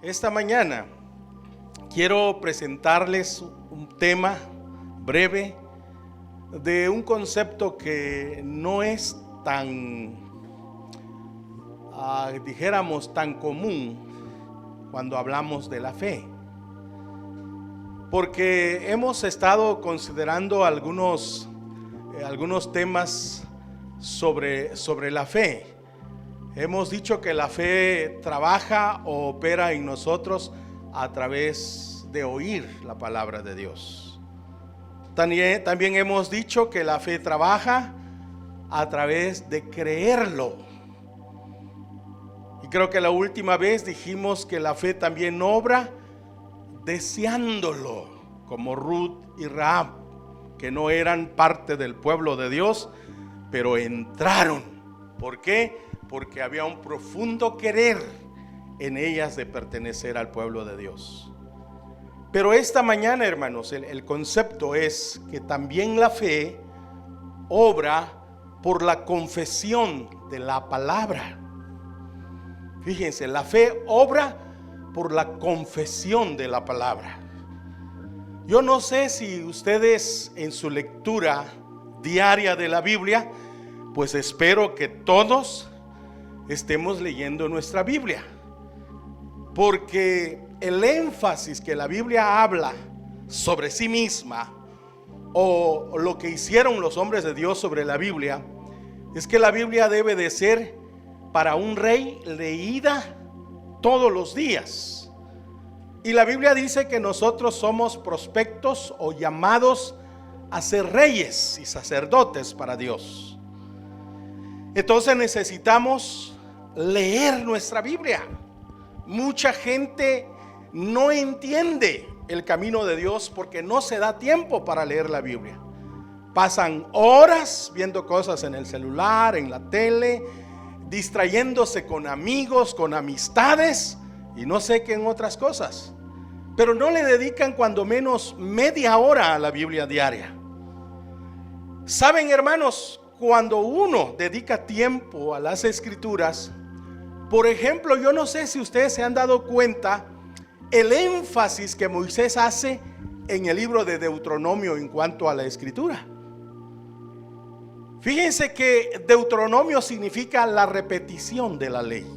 Esta mañana quiero presentarles un tema breve de un concepto que no es tan, dijéramos, tan común cuando hablamos de la fe. Porque hemos estado considerando algunos temas sobre la fe. Hemos dicho que la fe trabaja o opera en nosotros a través de oír la palabra de Dios. También hemos dicho que la fe trabaja a través de creerlo. Y creo que la última vez dijimos que la fe también obra deseándolo, como Ruth y Rahab, que no eran parte del pueblo de Dios, pero entraron. ¿Por qué? Porque había un profundo querer en ellas de pertenecer al pueblo de Dios. Pero esta mañana, hermanos, el concepto es que también la fe obra por la confesión de la palabra. Fíjense, la fe obra por la confesión de la palabra. Yo no sé si ustedes en su lectura diaria de la Biblia, pues espero que todos estemos leyendo nuestra Biblia, porque el énfasis que la Biblia habla sobre sí misma, o lo que hicieron los hombres de Dios sobre la Biblia, es que la Biblia debe de ser para un rey leída todos los días. Y la Biblia dice que nosotros somos prospectos o llamados a ser reyes y sacerdotes para Dios. Entonces necesitamos leer nuestra Biblia. Mucha gente no entiende el camino de Dios porque no se da tiempo para leer la Biblia. Pasan horas viendo cosas en el celular, en la tele, distrayéndose con amigos, con amistades y no sé qué en otras cosas, pero no le dedican cuando menos media hora a la Biblia diaria. Saben, hermanos, cuando uno dedica tiempo a las escrituras, por ejemplo, yo no sé si ustedes se han dado cuenta el énfasis que Moisés hace en el libro de Deuteronomio en cuanto a la escritura. Fíjense que Deuteronomio significa la repetición de la ley.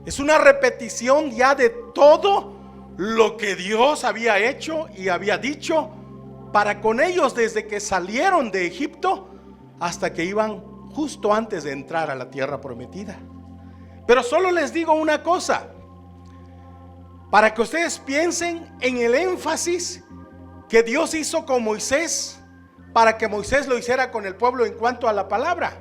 Es una repetición ya de todo lo que Dios había hecho y había dicho para con ellos desde que salieron de Egipto hasta que iban justo antes de entrar a la tierra prometida. Pero solo les digo una cosa, para que ustedes piensen en el énfasis que Dios hizo con Moisés, para que Moisés lo hiciera con el pueblo en cuanto a la palabra.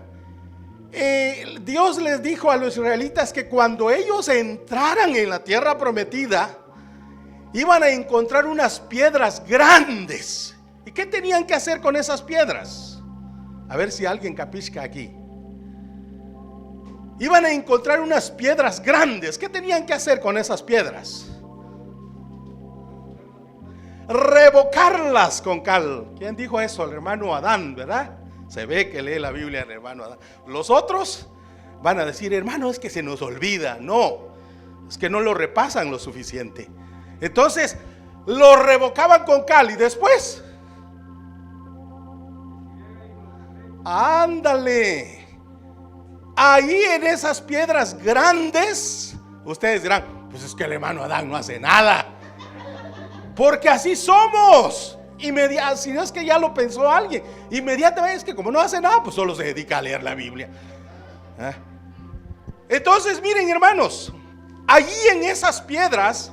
Dios les dijo a los israelitas que cuando ellos entraran en la tierra prometida, iban a encontrar unas piedras grandes. ¿Y qué tenían que hacer con esas piedras? A ver si alguien capisca aquí. Iban a encontrar unas piedras grandes. ¿Qué tenían que hacer con esas piedras? Revocarlas con cal. ¿Quién dijo eso? El hermano Adán, ¿verdad? Se ve que lee la Biblia el hermano Adán. Los otros van a decir, hermano, es que se nos olvida. No, es que no lo repasan lo suficiente. Entonces lo revocaban con cal y después, ándale, ahí en esas piedras grandes, ustedes dirán, pues es que el hermano Adán no hace nada, porque así somos. Si no es que ya lo pensó alguien, inmediatamente es que como no hace nada, pues solo se dedica a leer la Biblia. Entonces miren, hermanos, allí en esas piedras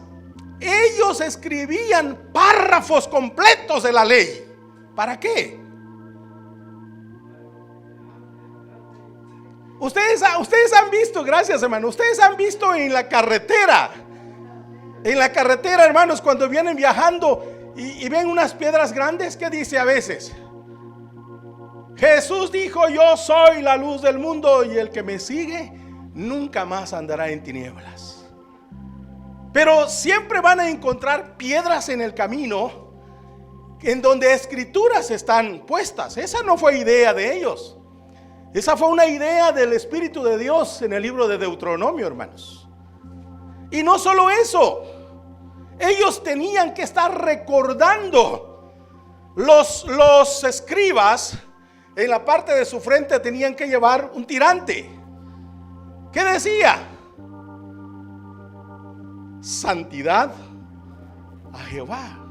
ellos escribían párrafos completos de la ley. ¿Para qué? Ustedes han visto, gracias hermano, ustedes han visto en la carretera, hermanos, cuando vienen viajando y ven unas piedras grandes, ¿qué dice a veces? Jesús dijo, yo soy la luz del mundo y el que me sigue nunca más andará en tinieblas. Pero siempre van a encontrar piedras en el camino en donde escrituras están puestas. Esa no fue idea de ellos. Esa fue una idea del Espíritu de Dios en el libro de Deuteronomio, hermanos. Y no solo eso, ellos tenían que estar recordando. Los escribas en la parte de su frente tenían que llevar un tirante. ¿Qué decía? Santidad a Jehová.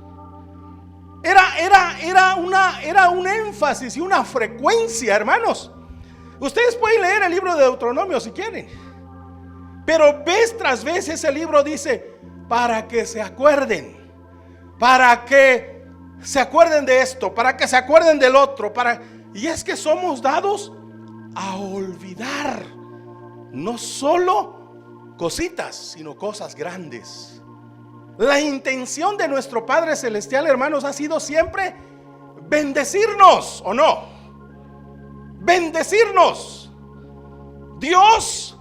Era un énfasis y una frecuencia, hermanos. Ustedes pueden leer el libro de Deuteronomio si quieren, pero vez tras vez ese libro dice: para que se acuerden, para que se acuerden de esto, para que se acuerden del otro, y es que somos dados a olvidar no solo cositas, sino cosas grandes. La intención de nuestro Padre Celestial, hermanos, ha sido siempre bendecirnos, ¿o no? Bendecirnos. Dios,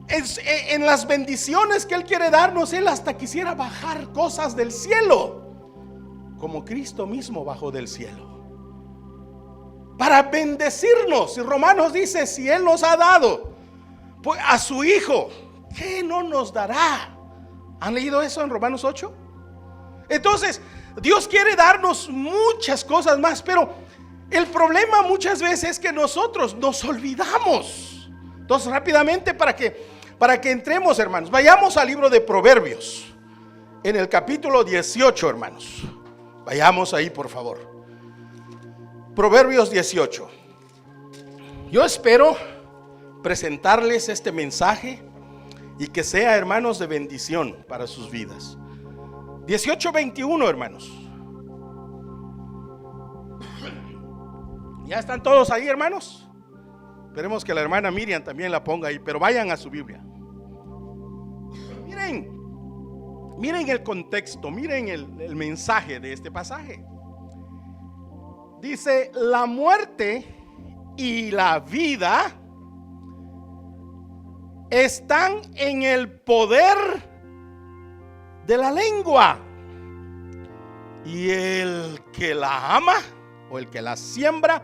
en las bendiciones que Él quiere darnos, Él hasta quisiera bajar cosas del cielo, como Cristo mismo bajó del cielo para bendecirnos. Y Romanos dice: si Él nos ha dado pues a su Hijo, ¿qué no nos dará? ¿Han leído eso en Romanos 8? Entonces, Dios quiere darnos muchas cosas más, pero el problema muchas veces es que nosotros nos olvidamos. Entonces, rápidamente, para que entremos, hermanos, vayamos al libro de Proverbios, en el capítulo 18, hermanos. Vayamos ahí, por favor. Proverbios 18. Yo espero presentarles este mensaje y que sea, hermanos, de bendición para sus vidas. 18:21, hermanos. ¿Ya están todos ahí, hermanos? Esperemos que la hermana Miriam también la ponga ahí, pero vayan a su Biblia. Miren el contexto, miren el mensaje de este pasaje. Dice: la muerte y la vida están en el poder de la lengua, y el que la ama o el que la siembra,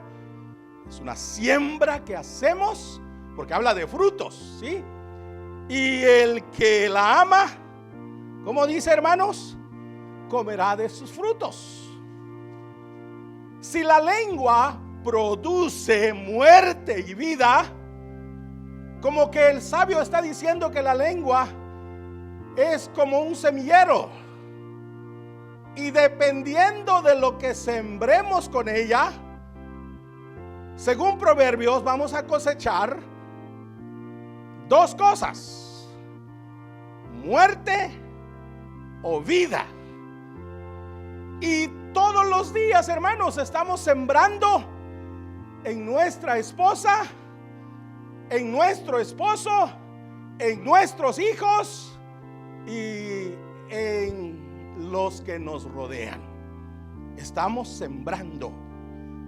es una siembra que hacemos porque habla de frutos, ¿sí? Y el que la ama, ¿cómo dice, hermanos? Comerá de sus frutos. Si la lengua produce muerte y vida, como que el sabio está diciendo que la lengua es como un semillero, y dependiendo de lo que sembremos con ella, según Proverbios, vamos a cosechar dos cosas: muerte o vida. Y todos los días, hermanos, estamos sembrando en nuestra esposa, en nuestro esposo, en nuestros hijos y en los que nos rodean. Estamos sembrando.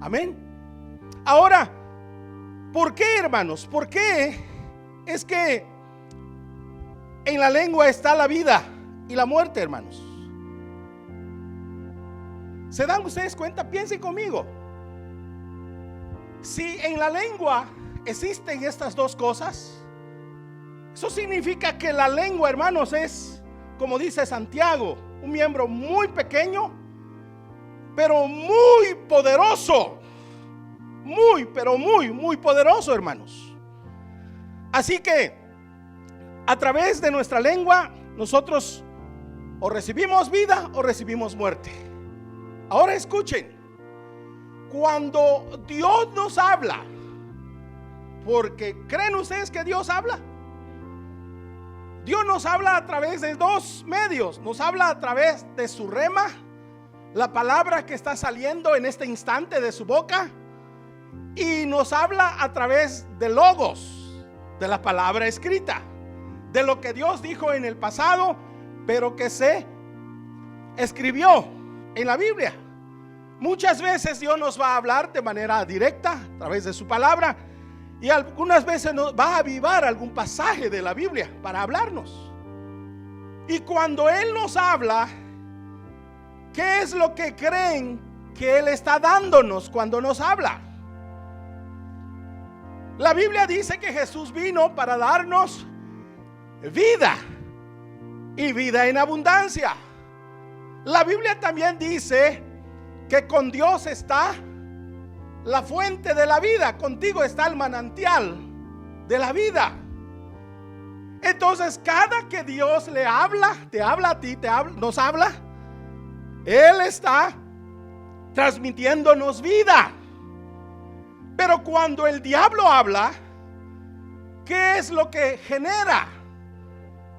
Amén. Ahora, ¿por qué, hermanos? ¿Por qué es que en la lengua está la vida y la muerte, hermanos? ¿Se dan ustedes cuenta? Piensen conmigo. Si en la lengua existen estas dos cosas, eso significa que la lengua, hermanos, es, como dice Santiago, un miembro muy pequeño, pero muy poderoso. Muy, pero muy poderoso, hermanos. Así que a través de nuestra lengua nosotros o recibimos vida o recibimos muerte. Ahora escuchen, cuando Dios nos habla, porque ¿creen ustedes que Dios habla? Dios nos habla a través de dos medios. Nos habla a través de su rema, la palabra que está saliendo en este instante de su boca, y nos habla a través de logos, de la palabra escrita, de lo que Dios dijo en el pasado, pero que se escribió en la Biblia. Muchas veces Dios nos va a hablar de manera directa a través de su palabra, y algunas veces nos va a avivar algún pasaje de la Biblia para hablarnos. Y cuando Él nos habla, ¿qué es lo que creen que Él está dándonos cuando nos habla? La Biblia dice que Jesús vino para darnos vida y vida en abundancia. La Biblia también dice que con Dios está la fuente de la vida, contigo está el manantial de la vida. Entonces, cada que Dios le habla, te habla a ti, nos habla, Él está transmitiéndonos vida. Pero cuando el diablo habla, ¿qué es lo que genera?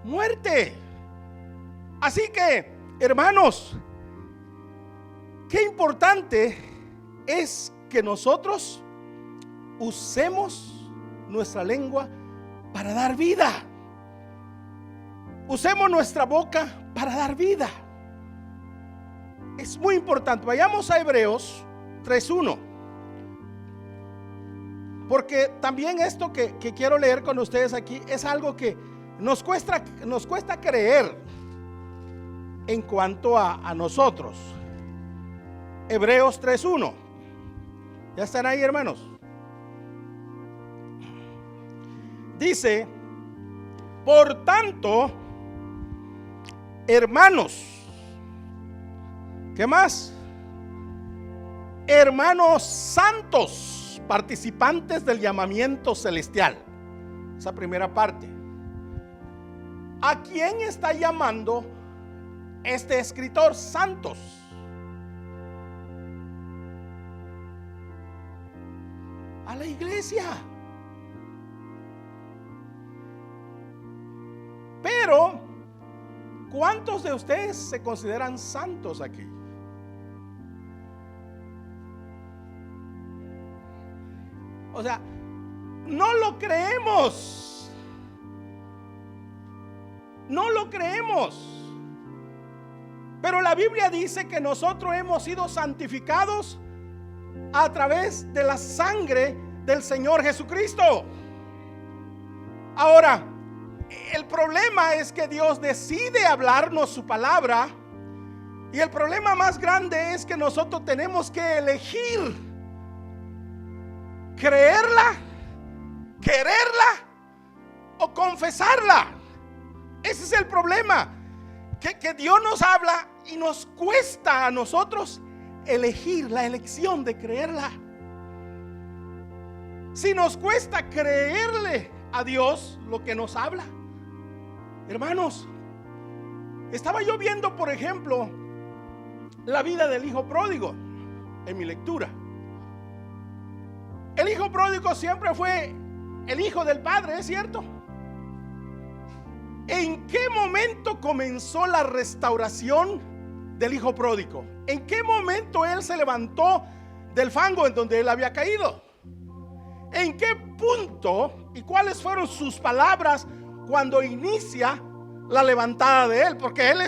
Muerte. Así que, hermanos, qué importante es que nosotros usemos nuestra lengua para dar vida. Usemos nuestra boca para dar vida. Es muy importante. Vayamos a Hebreos 3:1. Porque también esto que quiero leer con ustedes aquí es algo que nos cuesta creer en cuanto a nosotros. Hebreos 3:1. ¿Ya están ahí, hermanos? Dice: por tanto, hermanos, ¿qué más? Hermanos santos, participantes del llamamiento celestial. Esa primera parte. ¿A quién está llamando este escritor? Santos. A la iglesia. Pero ¿cuántos de ustedes se consideran santos aquí? O sea, no lo creemos. No lo creemos. Pero la Biblia dice que nosotros hemos sido santificados a través de la sangre del Señor Jesucristo. Ahora, el problema es que Dios decide hablarnos su palabra, y el problema más grande es que nosotros tenemos que elegir creerla, quererla o confesarla. Ese es el problema, que Dios nos habla y nos cuesta a nosotros elegir, la elección de creerla. Si nos cuesta creerle a Dios lo que nos habla, hermanos, estaba yo viendo, por ejemplo, la vida del hijo pródigo en mi lectura. El hijo pródigo siempre fue el hijo del padre, ¿es cierto? ¿En qué momento comenzó la restauración del hijo pródigo? ¿En qué momento él se levantó del fango en donde él había caído? ¿En qué punto y cuáles fueron sus palabras cuando inicia la levantada de él? Porque él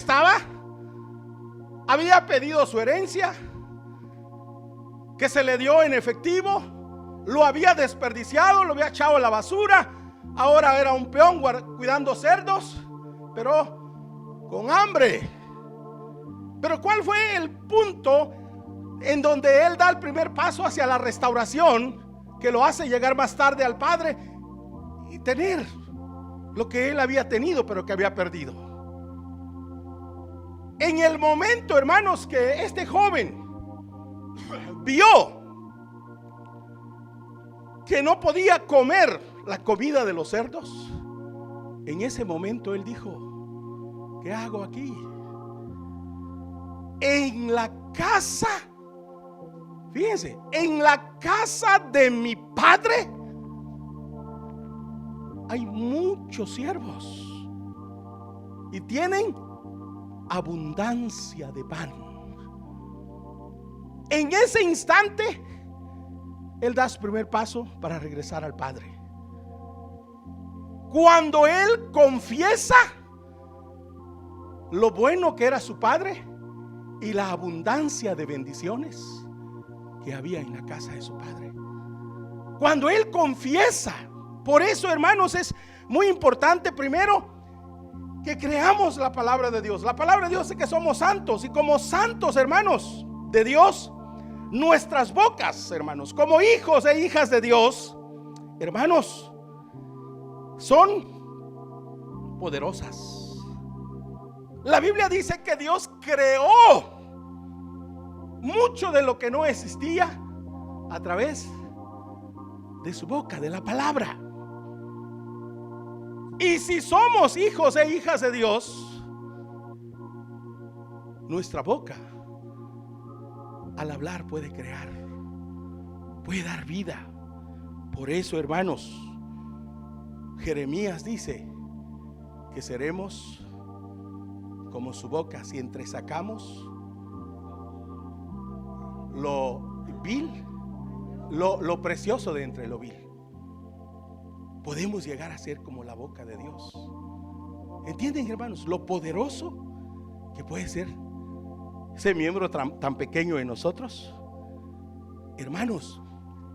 había pedido su herencia, que se le dio en efectivo, lo había desperdiciado, lo había echado a la basura. Ahora era un peón cuidando cerdos, pero con hambre. Pero ¿cuál fue el punto en donde él da el primer paso hacia la restauración, que lo hace llegar más tarde al Padre y tener lo que él había tenido pero que había perdido? En el momento, hermanos, que este joven vio que no podía comer la comida de los cerdos, en ese momento él dijo: ¿qué hago aquí? En la casa, fíjense, en la casa de mi padre hay muchos siervos y tienen abundancia de pan. En ese instante él da su primer paso para regresar al Padre. Cuando él confiesa lo bueno que era su padre y la abundancia de bendiciones que había en la casa de su padre. Cuando él confiesa. Por eso, hermanos, es muy importante primero que creamos la palabra de Dios. La palabra de Dios dice que somos santos, y como santos, hermanos, de Dios, nuestras bocas, hermanos, como hijos e hijas de Dios, hermanos, son poderosas. La Biblia dice que Dios creó mucho de lo que no existía a través de su boca, de la palabra. Y si somos hijos e hijas de Dios, nuestra boca al hablar puede crear, puede dar vida. Por eso, hermanos, Jeremías dice que seremos como su boca si entresacamos lo vil, lo precioso de entre lo vil. Podemos llegar a ser como la boca de Dios. ¿Entienden, hermanos? Lo poderoso que puede ser ese miembro tan pequeño en nosotros. Hermanos,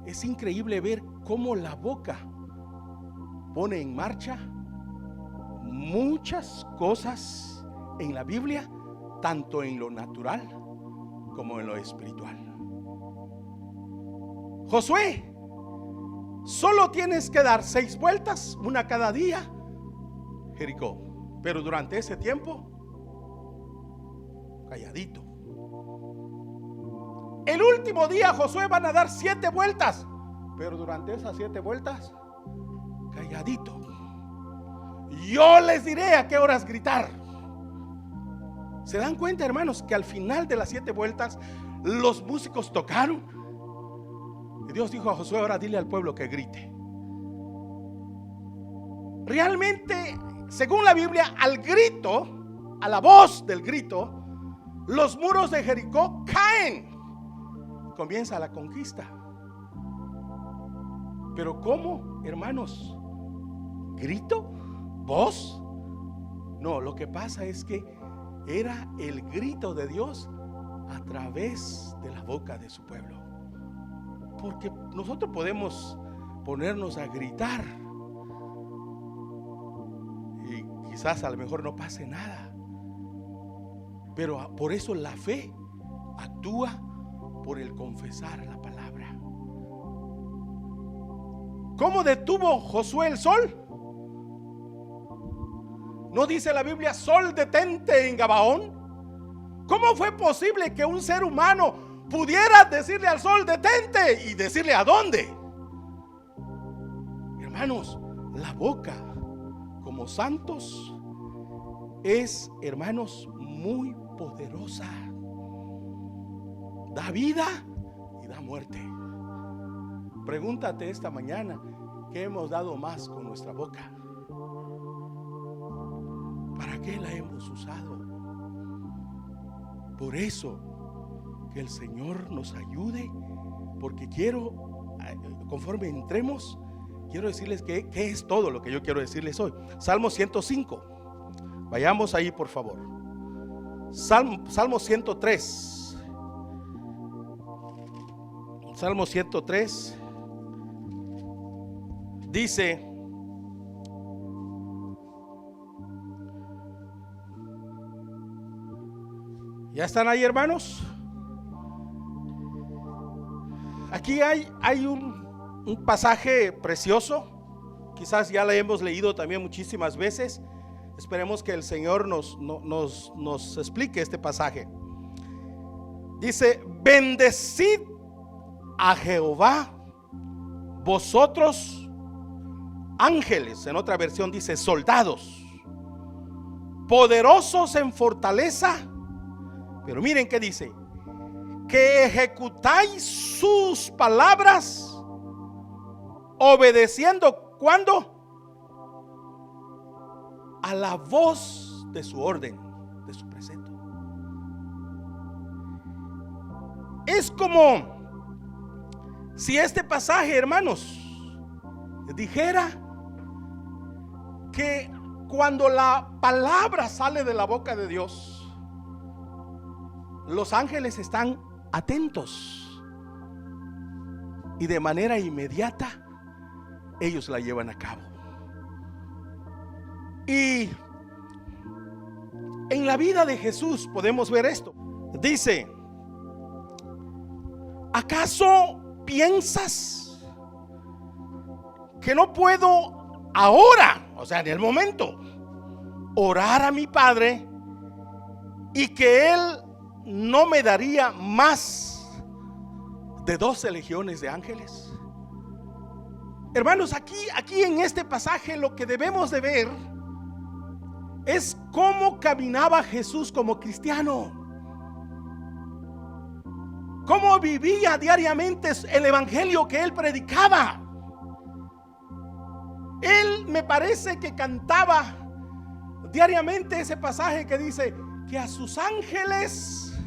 es increíble ver cómo la boca pone en marcha muchas cosas en la Biblia, tanto en lo natural como en lo espiritual. Josué, solo tienes que dar 6 vueltas, una cada día, Jericó. Pero durante ese tiempo, calladito. El último día Josué van a dar 7 vueltas, pero durante esas 7 vueltas, calladito. Yo les diré a qué horas gritar. ¿Se dan cuenta, hermanos, que al final de las 7 vueltas los músicos tocaron? Y Dios dijo a Josué: ahora dile al pueblo que grite. Realmente, según la Biblia, al grito, a la voz del grito, los muros de Jericó caen. Comienza la conquista. Pero ¿cómo, hermanos? ¿Grito? ¿Voz? No, lo que pasa es que era el grito de Dios a través de la boca de su pueblo. Porque nosotros podemos ponernos a gritar y quizás a lo mejor no pase nada, pero por eso la fe actúa por el confesar la palabra. ¿Cómo detuvo Josué el sol? ¿No dice la Biblia: sol detente en Gabaón? ¿Cómo fue posible que un ser humano pudiera decirle al sol detente y decirle a dónde? Hermanos, la boca como santos es, hermanos, muy poderosa. Da vida y da muerte. Pregúntate esta mañana: ¿qué hemos dado más con nuestra boca? ¿Para qué la hemos usado? Por eso que el Señor nos ayude, porque quiero, conforme entremos, quiero decirles qué es todo lo que yo quiero decirles hoy. Salmo 105. Vayamos ahí, por favor. Salmo 103. Salmo 103 dice: ¿ya están ahí, hermanos? Aquí hay un pasaje precioso. Quizás ya lo hemos leído también muchísimas veces. Esperemos que el Señor nos explique este pasaje. Dice: bendecid a Jehová, vosotros ángeles. En otra versión dice soldados, poderosos en fortaleza. Pero miren qué dice: que ejecutáis sus palabras, obedeciendo, ¿cuándo? A la voz de su orden, de su precepto. Es como si este pasaje, hermanos, dijera que cuando la palabra sale de la boca de Dios, los ángeles están atentos y de manera inmediata ellos la llevan a cabo. Y en la vida de Jesús podemos ver esto. Dice: ¿acaso piensas que no puedo ahora, o sea, en el momento, orar a mi Padre y que Él no me daría más de 12 legiones de ángeles. Hermanos, aquí en este pasaje lo que debemos de ver es cómo caminaba Jesús como cristiano, cómo vivía diariamente el evangelio que Él predicaba. Él, me parece que cantaba diariamente ese pasaje que dice que a sus ángeles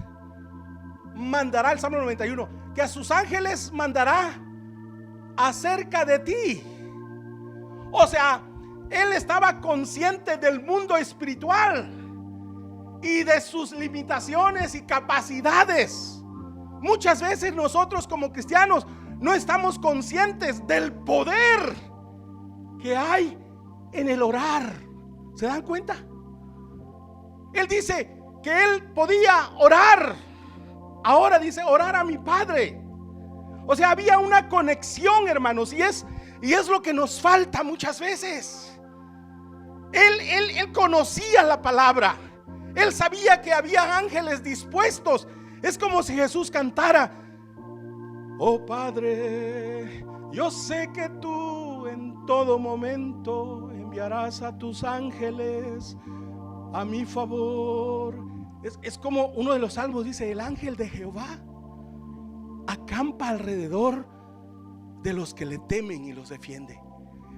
mandará, el Salmo 91, que a sus ángeles mandará acerca de ti. O sea, Él estaba consciente del mundo espiritual y de sus limitaciones y capacidades. Muchas veces nosotros como cristianos no estamos conscientes del poder que hay en el orar. ¿Se dan cuenta? Él dice que Él podía orar. Ahora dice orar a mi Padre. O sea, había una conexión, hermanos, y es lo que nos falta muchas veces. Él conocía la palabra. Él sabía que había ángeles dispuestos. Es como si Jesús cantara: oh Padre, yo sé que tú en todo momento enviarás a tus ángeles a mi favor. Es como uno de los salmos dice: el ángel de Jehová acampa alrededor de los que le temen y los defiende.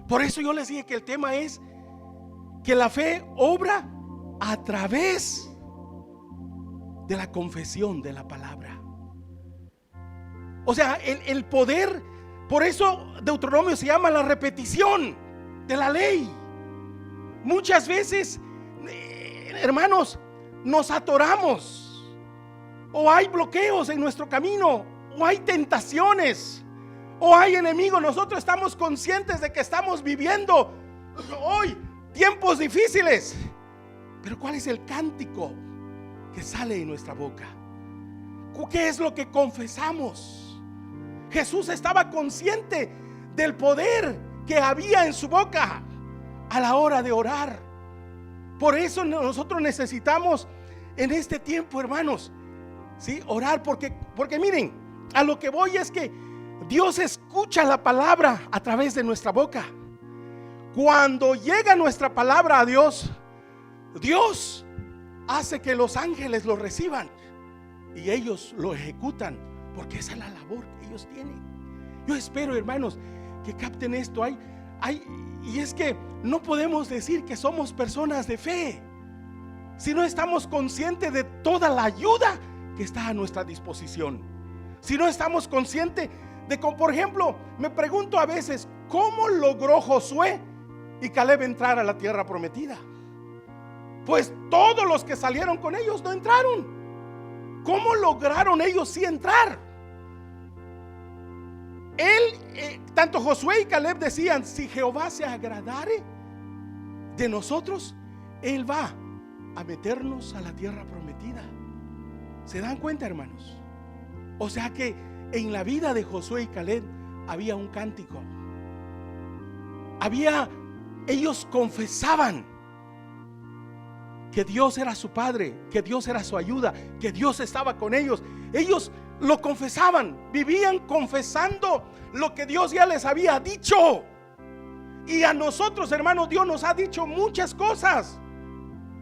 Por eso yo les dije que el tema es que la fe obra a través de la confesión de la palabra. O sea, el poder. Por eso Deuteronomio se llama la repetición de la ley. Muchas veces, hermanos, nos atoramos, o hay bloqueos en nuestro camino, o hay tentaciones, o hay enemigos. Nosotros estamos conscientes de que estamos viviendo hoy tiempos difíciles, pero ¿cuál es el cántico que sale de nuestra boca? ¿Qué es lo que confesamos? Jesús estaba consciente del poder que había en su boca a la hora de orar. Por eso nosotros necesitamos en este tiempo, hermanos, ¿sí?, orar, porque miren, a lo que voy es que Dios escucha la palabra a través de nuestra boca. Cuando llega nuestra palabra a Dios, Dios hace que los ángeles lo reciban y ellos lo ejecutan, porque esa es la labor que ellos tienen. Yo espero, hermanos, que capten esto. Y es que no podemos decir que somos personas de fe si no estamos conscientes de toda la ayuda que está a nuestra disposición. Si no estamos conscientes de, por ejemplo, me pregunto a veces, ¿cómo logró Josué y Caleb entrar a la tierra prometida? Pues todos los que salieron con ellos no entraron. ¿Cómo lograron ellos sí entrar? Tanto Josué y Caleb decían: si Jehová se agradare de nosotros, Él va a meternos a la tierra prometida. ¿Se dan cuenta, hermanos? O sea que en la vida de Josué y Caleb había un cántico. Ellos confesaban que Dios era su Padre, que Dios era su ayuda, que Dios estaba con ellos. Ellos lo confesaban, vivían confesando lo que Dios ya les había dicho. Y a nosotros, hermanos, Dios nos ha dicho muchas cosas,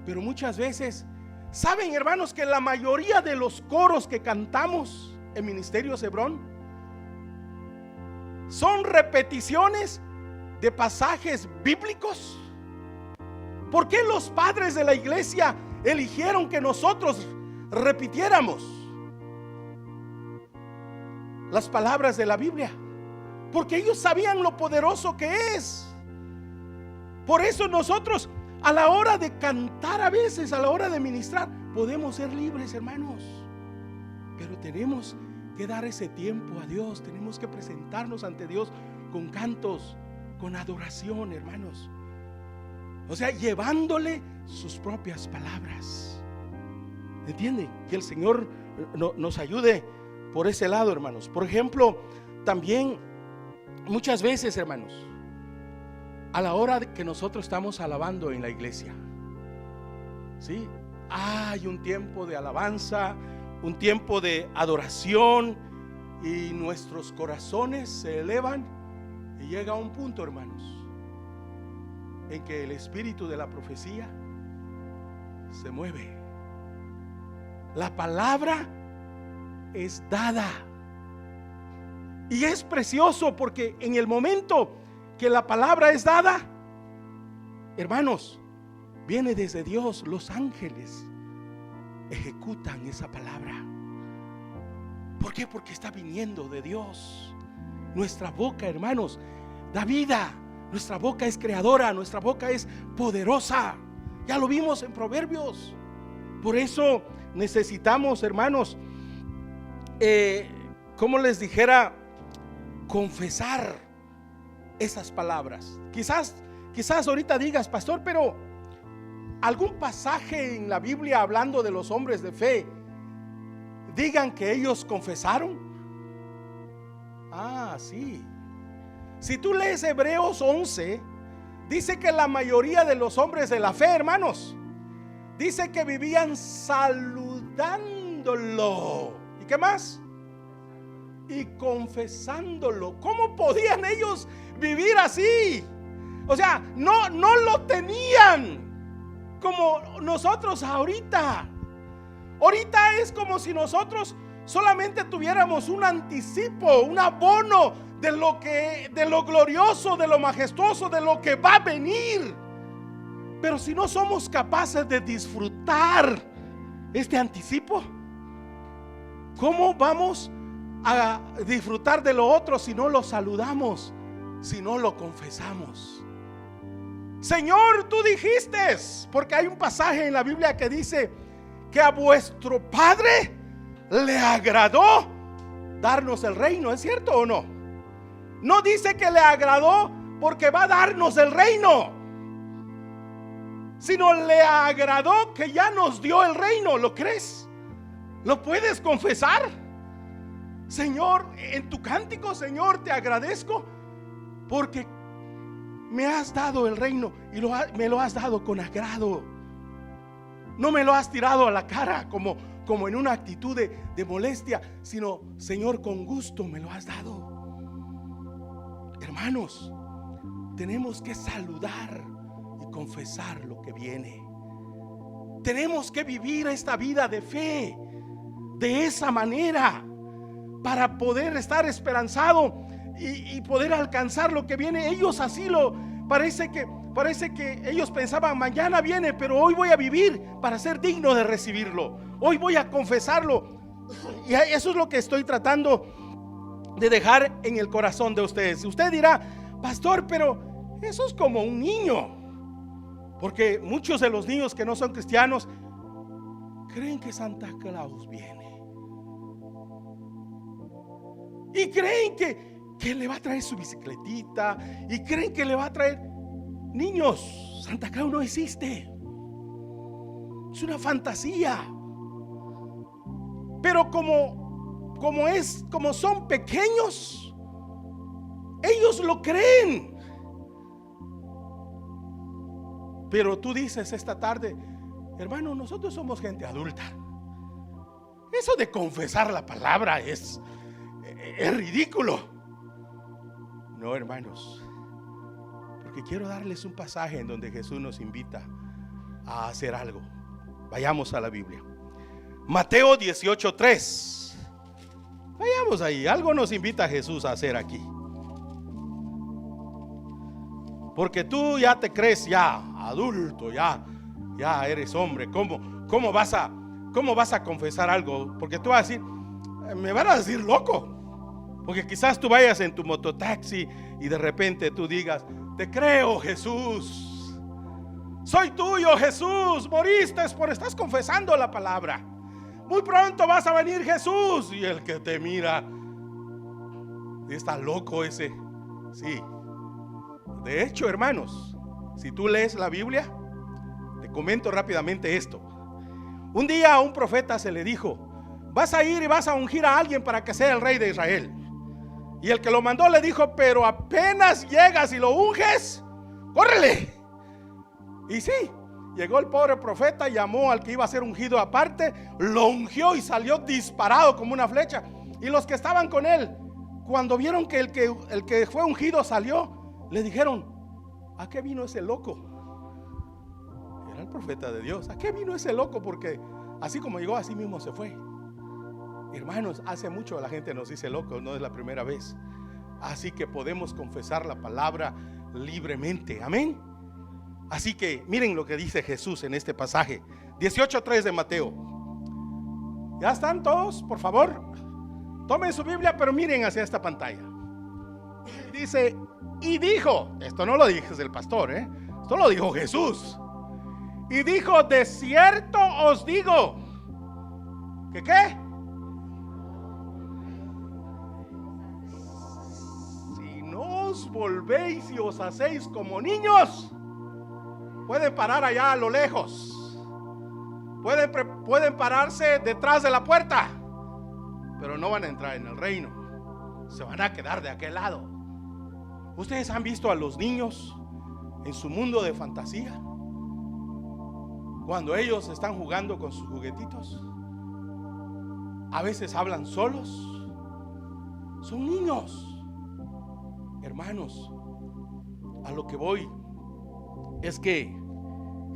pero muchas veces, ¿saben, hermanos, que la mayoría de los coros que cantamos en Ministerio Hebrón son repeticiones de pasajes bíblicos? ¿Por qué los padres de la iglesia eligieron que nosotros repitiéramos las palabras de la Biblia? Porque ellos sabían lo poderoso que es. Por eso nosotros, a la hora de cantar, a veces a la hora de ministrar, podemos ser libres, hermanos, pero tenemos que dar ese tiempo a Dios. Tenemos que presentarnos ante Dios con cantos, con adoración, hermanos. O sea, llevándole sus propias palabras. ¿Entienden? Que el Señor nos ayude por ese lado, hermanos. Por ejemplo, también muchas veces, hermanos, a la hora de que nosotros estamos alabando en la iglesia, ¿sí?, hay un tiempo de alabanza, un tiempo de adoración, y nuestros corazones se elevan, y llega un punto, hermanos, en que el espíritu de la profecía se mueve. La palabra es dada, y es precioso porque en el momento que la palabra es dada, hermanos, viene desde Dios. Los ángeles ejecutan esa palabra. ¿Por qué? Porque está viniendo de Dios. Nuestra boca, hermanos, da vida. Nuestra boca es creadora, nuestra boca es poderosa. Ya lo vimos en Proverbios. Por eso necesitamos, hermanos, como les dijera, confesar esas palabras. Quizás ahorita digas, pastor, pero algún pasaje en la Biblia hablando de los hombres de fe digan que ellos confesaron. Sí. Si tú lees Hebreos 11, dice que la mayoría de los hombres de la fe, hermanos, dice que vivían saludándolo. ¿Y qué más? Y confesándolo. ¿Cómo podían ellos vivir así? O sea, no lo tenían como nosotros ahorita. Ahorita es como si nosotros solamente tuviéramos un anticipo, un abono de lo glorioso, de lo majestuoso, de lo que va a venir. Pero si no somos capaces de disfrutar este anticipo, ¿cómo vamos a disfrutar de lo otro si no lo saludamos, si no lo confesamos? Señor, tú dijiste, porque hay un pasaje en la Biblia que dice que a vuestro Padre le agradó darnos el reino. ¿Es cierto o no? No dice que le agradó porque va a darnos el reino, sino le agradó que ya nos dio el reino. ¿Lo crees? ¿Lo puedes confesar? Señor, en tu cántico, Señor, te agradezco porque me has dado el reino y me lo has dado con agrado. No me lo has tirado a la cara como en una actitud de molestia, sino, Señor, con gusto me lo has dado. Hermanos, tenemos que saludar y confesar lo que viene. Tenemos que vivir esta vida de fe de esa manera para poder estar esperanzado y poder alcanzar lo que viene. Ellos así parece que ellos pensaban, mañana viene, pero hoy voy a vivir para ser digno de recibirlo. Hoy voy a confesarlo. Y eso es lo que estoy tratando de dejar en el corazón de ustedes. Usted dirá, pastor, pero eso es como un niño. Porque muchos de los niños que no son cristianos creen que Santa Claus viene. Y creen que le va a traer su bicicletita. Y creen que le va a traer. Niños, Santa Claus no existe. Es una fantasía. Pero como son pequeños, ellos lo creen. Pero tú dices esta tarde, hermano, nosotros somos gente adulta. Eso de confesar la palabra es ridículo. No, hermanos, porque quiero darles un pasaje en donde Jesús nos invita a hacer algo. Vayamos a la Biblia. Mateo 18:3. Vayamos ahí. Algo nos invita Jesús a hacer aquí. Porque tú ya te crees ya adulto, ya eres hombre. ¿Cómo vas a confesar algo? Porque tú vas a decir, me van a decir loco. Porque quizás tú vayas en tu mototaxi y de repente tú digas, te creo, Jesús. Soy tuyo, Jesús. Moriste estás confesando la palabra. Muy pronto vas a venir, Jesús. Y el que te mira, está loco ese. Sí. De hecho, hermanos, si tú lees la Biblia, te comento rápidamente esto. Un día a un profeta se le dijo, vas a ir y vas a ungir a alguien para que sea el rey de Israel. Y el que lo mandó le dijo, pero apenas llegas y lo unges, córrele. Y sí, Llegó el pobre profeta, llamó al que iba a ser ungido aparte, lo ungió y salió disparado como una flecha. Y los que estaban con él, cuando vieron que el que fue ungido salió, le dijeron: ¿a qué vino ese loco? Era el profeta de Dios. ¿A qué vino ese loco? Porque así como llegó, así mismo se fue. Hermanos, hace mucho la gente nos dice loco, no es la primera vez. Así que podemos confesar la palabra libremente. Amén. Así que miren lo que dice Jesús en este pasaje 18:3 de Mateo. ¿Ya están todos? Por favor, tomen su Biblia, pero miren hacia esta pantalla. Dice: y dijo, esto no lo dijo el pastor, esto lo dijo Jesús. Y dijo: de cierto os digo que ¿qué? Si no os volvéis y os hacéis como niños. Pueden parar allá a lo lejos, pueden pararse detrás de la puerta, pero no van a entrar en el reino. Se van a quedar de aquel lado. ¿Ustedes han visto a los niños en su mundo de fantasía? Cuando ellos están jugando con sus juguetitos, a veces hablan solos. Son niños. Hermanos, a lo que voy es que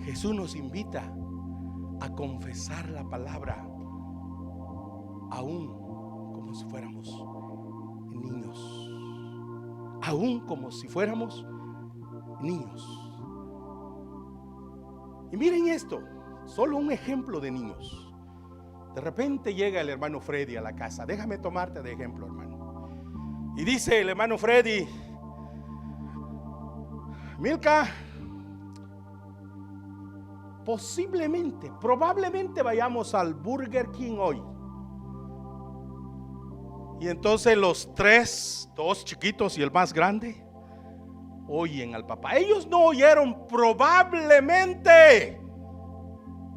Jesús nos invita a confesar la palabra aún como si fuéramos niños. Aún como si fuéramos niños. Y miren esto, solo un ejemplo de niños. De repente llega el hermano Freddy a la casa. Déjame tomarte de ejemplo, hermano. Y dice el hermano Freddy: Milka, probablemente vayamos al Burger King hoy. Y entonces los dos chiquitos y el más grande, oyen al papá. Ellos no oyeron probablemente.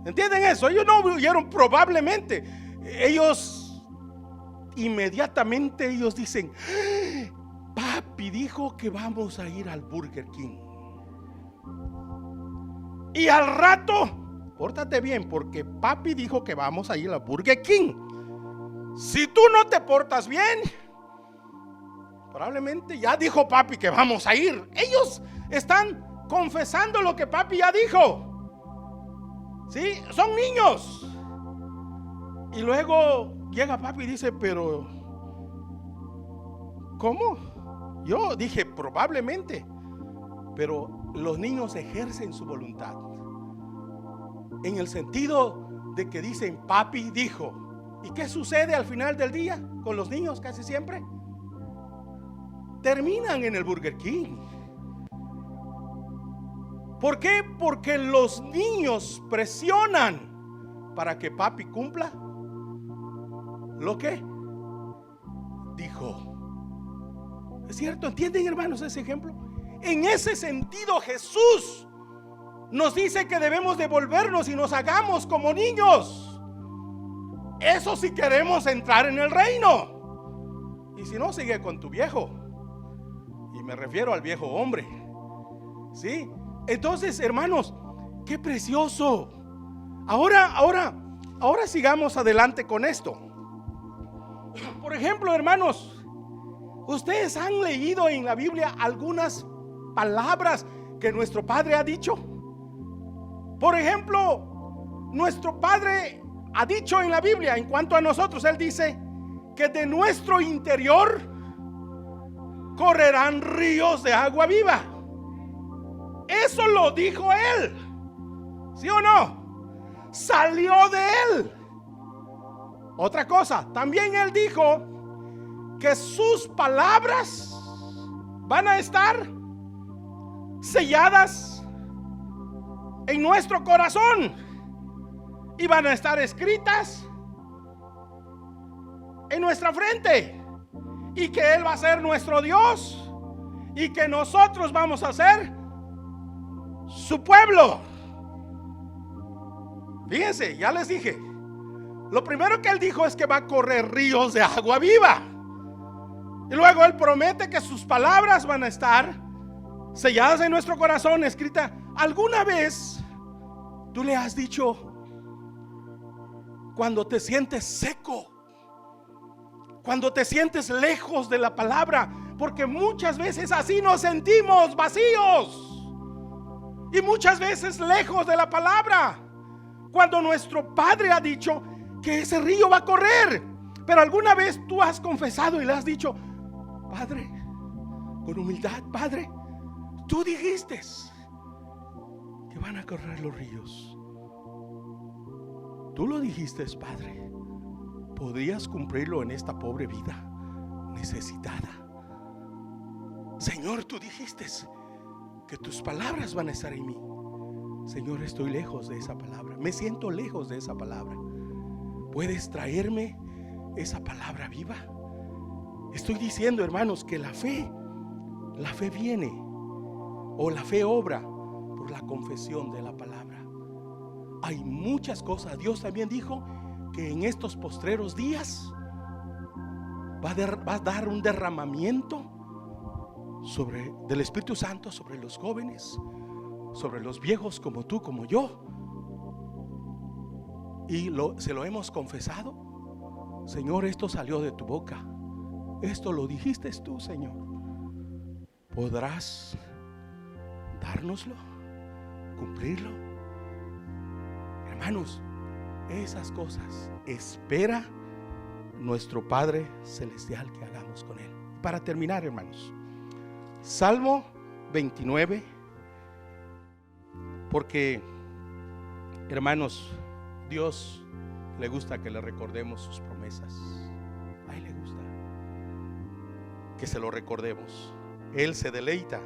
¿Entienden eso? Ellos no oyeron probablemente. Ellos inmediatamente dicen: papi dijo que vamos a ir al Burger King. Y al rato, pórtate bien, porque papi dijo que vamos a ir al Burger King. Si tú no te portas bien, probablemente ya dijo papi que vamos a ir. Ellos están confesando lo que papi ya dijo. ¿Sí? Son niños. Y luego llega papi y dice: pero ¿cómo? Yo dije probablemente. Pero los niños ejercen su voluntad en el sentido de que dicen: papi dijo. ¿Y qué sucede al final del día con los niños? Casi siempre terminan en el Burger King. ¿Por qué? Porque los niños presionan para que papi cumpla lo que dijo. ¿Es cierto? ¿Entienden, hermanos, ese ejemplo? En ese sentido, Jesús nos dice que debemos devolvernos y nos hagamos como niños. Eso si queremos entrar en el reino. Y si no, sigue con tu viejo. Y me refiero al viejo hombre. ¿Sí? Entonces, hermanos, qué precioso. Ahora sigamos adelante con esto. Por ejemplo, hermanos, ustedes han leído en la Biblia algunas palabras que nuestro Padre ha dicho. Por ejemplo, nuestro Padre ha dicho en la Biblia, en cuanto a nosotros, Él dice que de nuestro interior correrán ríos de agua viva. Eso lo dijo Él. ¿Sí o no? Salió de Él. Otra cosa, también Él dijo que sus palabras van a estar selladas en nuestro corazón y van a estar escritas en nuestra frente, y que Él va a ser nuestro Dios y que nosotros vamos a ser su pueblo. Fíjense, ya les dije, lo primero que Él dijo es que va a correr ríos de agua viva, y luego Él promete que sus palabras van a estar selladas en nuestro corazón, escrita. ¿Alguna vez Tú le has dicho cuando te sientes seco, cuando te sientes lejos de la palabra, porque muchas veces así nos sentimos vacíos y muchas veces lejos de la palabra, cuando nuestro Padre ha dicho que ese río va a correr. Pero alguna vez tú has confesado y le has dicho: Padre, con humildad, Padre, tú dijiste que van a correr los ríos. Tú lo dijiste, Padre. ¿Podrías cumplirlo en esta pobre vida necesitada? Señor, tú dijiste que tus palabras van a estar en mí. Señor, estoy lejos de esa palabra. Me siento lejos de esa palabra. ¿Puedes traerme esa palabra viva? Estoy diciendo, hermanos, que la fe viene, o la fe obra por la confesión de la palabra. Hay muchas cosas. Dios también dijo que en estos postreros días va a dar un derramamiento del Espíritu Santo sobre los jóvenes, sobre los viejos como tú, como yo. Y se lo hemos confesado. Señor, esto salió de tu boca, esto lo dijiste tú, Señor. ¿Podrás dárnoslo, cumplirlo? Hermanos, esas cosas espera nuestro Padre Celestial que hagamos con Él. Para terminar, hermanos, Salmo 29, porque, hermanos, Dios le gusta que le recordemos sus promesas. A Él le gusta que se lo recordemos. Él se deleita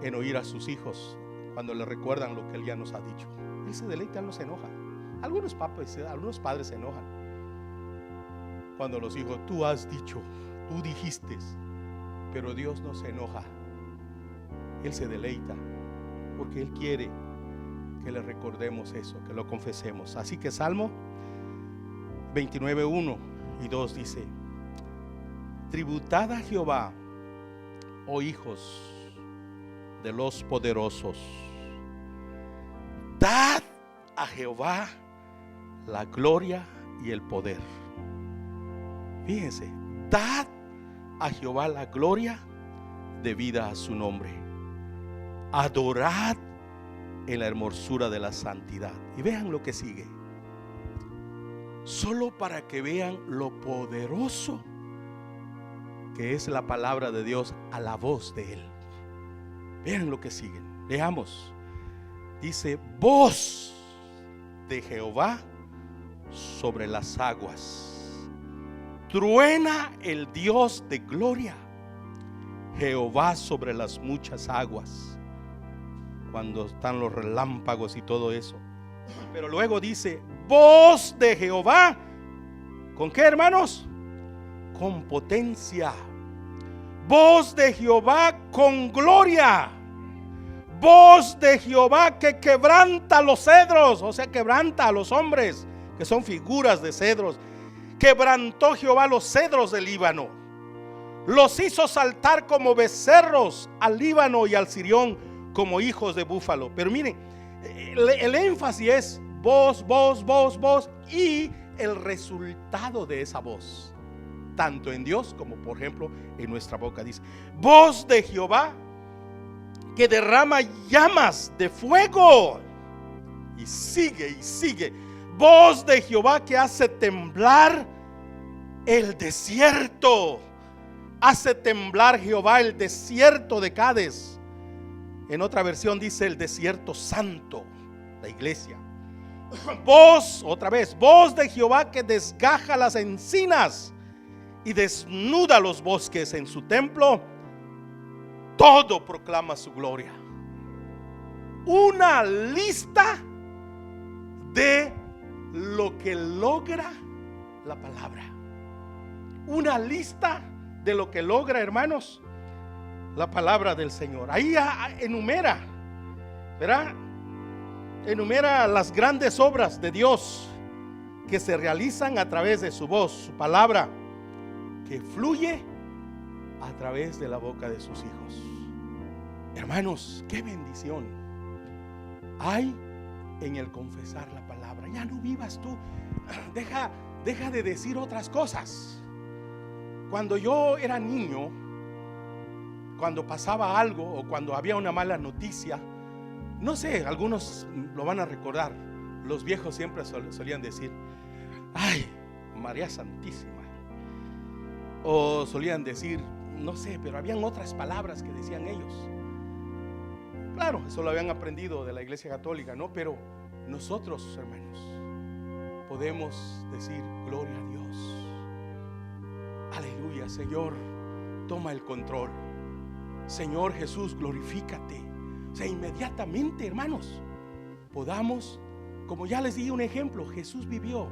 en oír a sus hijos cuando le recuerdan lo que Él ya nos ha dicho. Él se deleita, Él no se enoja. Algunos padres se enojan cuando los hijos: tú has dicho, tú dijiste. Pero Dios no se enoja. Él se deleita porque Él quiere que le recordemos eso, que lo confesemos. Así que Salmo 29, 1 y 2 dice: tributad a Jehová, oh hijos de los poderosos, dad a Jehová la gloria y el poder. Fíjense, dad a Jehová la gloria debida a su nombre. Adorad en la hermosura de la santidad. Y vean lo que sigue. Solo para que vean lo poderoso que es la palabra de Dios a la voz de Él. Vean lo que sigue. Leamos. Dice: voz de Jehová sobre las aguas. Truena el Dios de gloria. Jehová sobre las muchas aguas. Cuando están los relámpagos y todo eso. Pero luego dice: voz de Jehová. ¿Con qué, hermanos? Con potencia. Voz de Jehová con gloria. Voz de Jehová que quebranta los cedros. O sea, quebranta a los hombres que son figuras de cedros. Quebrantó Jehová los cedros del Líbano. Los hizo saltar como becerros al Líbano y al Sirión como hijos de búfalo. Pero miren, el énfasis es voz, voz, voz, voz, y el resultado de esa voz, tanto en Dios como por ejemplo en nuestra boca. Dice: voz de Jehová que derrama llamas de fuego. Y sigue y sigue. Voz de Jehová que hace temblar el desierto. Hace temblar Jehová el desierto de Cades. En otra versión dice el desierto santo, la iglesia. Voz, otra vez, voz de Jehová que desgaja las encinas y desnuda los bosques. En su templo todo proclama su gloria. Una lista de lo que logra la palabra. Una lista de lo que logra, hermanos, la palabra del Señor. Ahí enumera, ¿verdad? Enumera las grandes obras de Dios que se realizan a través de su voz, su palabra, que fluye a través de la boca de sus hijos. Hermanos, qué bendición hay en el confesar la palabra. Ya no vivas tú, deja de decir otras cosas. Cuando yo era niño, cuando pasaba algo o cuando había una mala noticia, no sé, algunos lo van a recordar, los viejos siempre solían decir: ay, María Santísima. O solían decir, no sé, pero habían otras palabras que decían ellos. Claro, eso lo habían aprendido de la Iglesia Católica, ¿no? Pero nosotros, hermanos, podemos decir: gloria a Dios, aleluya, Señor, toma el control. Señor Jesús, glorifícate. O sea, inmediatamente, hermanos, podamos, como ya les di un ejemplo, Jesús vivió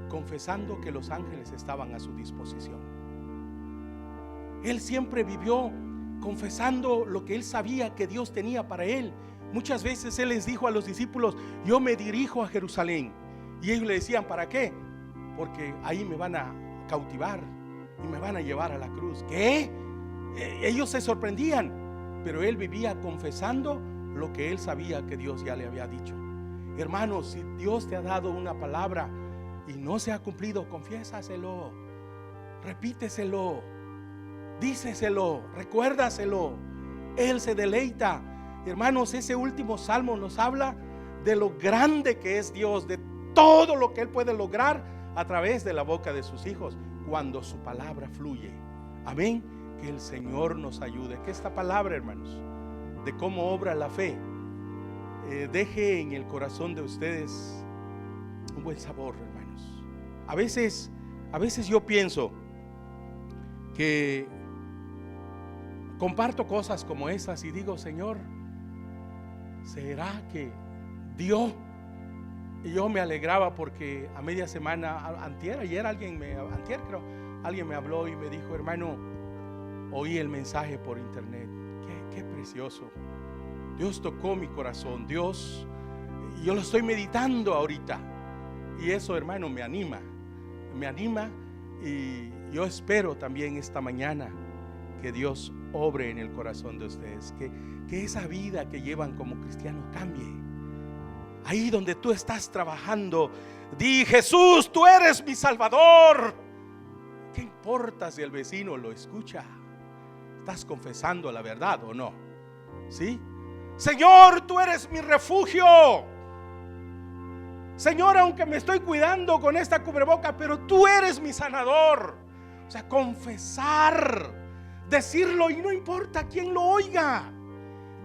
confesando que los ángeles estaban a su disposición. Él siempre vivió confesando lo que él sabía que Dios tenía para él. Muchas veces él les dijo a los discípulos: yo me dirijo a Jerusalén. Y ellos le decían: ¿para qué? Porque ahí me van a cautivar y me van a llevar a la cruz. ¿Qué? Ellos se sorprendían, pero él vivía confesando lo que él sabía que Dios ya le había dicho. Hermanos, si Dios te ha dado una palabra y no se ha cumplido, confiésaselo, repíteselo, díceselo, recuérdaselo. Él se deleita. Hermanos, ese último salmo nos habla de lo grande que es Dios, de todo lo que Él puede lograr a través de la boca de sus hijos cuando su palabra fluye. Amén. Que el Señor nos ayude, que esta palabra, hermanos, de cómo obra la fe, deje en el corazón de ustedes un buen sabor, hermanos. A veces yo pienso que comparto cosas como esas y digo: Señor, ¿será que dio? Y yo me alegraba porque a media semana, ayer alguien me habló y me dijo: hermano, oí el mensaje por internet. Qué precioso. Dios tocó mi corazón. Dios, yo lo estoy meditando ahorita. Y eso, hermano, me anima. Y yo espero también esta mañana que Dios obre en el corazón de ustedes. Que esa vida que llevan como cristianos cambie. Ahí donde tú estás trabajando, di: Jesús, tú eres mi Salvador. ¿Qué importa si el vecino lo escucha? ¿Estás confesando la verdad o no? ¿Sí? Señor, tú eres mi refugio. Señor, aunque me estoy cuidando con esta cubreboca, pero tú eres mi sanador. O sea, confesar, decirlo, y no importa quién lo oiga.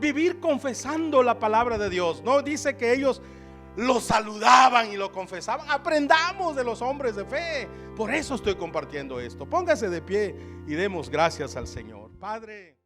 Vivir confesando la palabra de Dios. No dice que ellos lo saludaban y lo confesaban. Aprendamos de los hombres de fe. Por eso estoy compartiendo esto. Póngase de pie y demos gracias al Señor. Padre.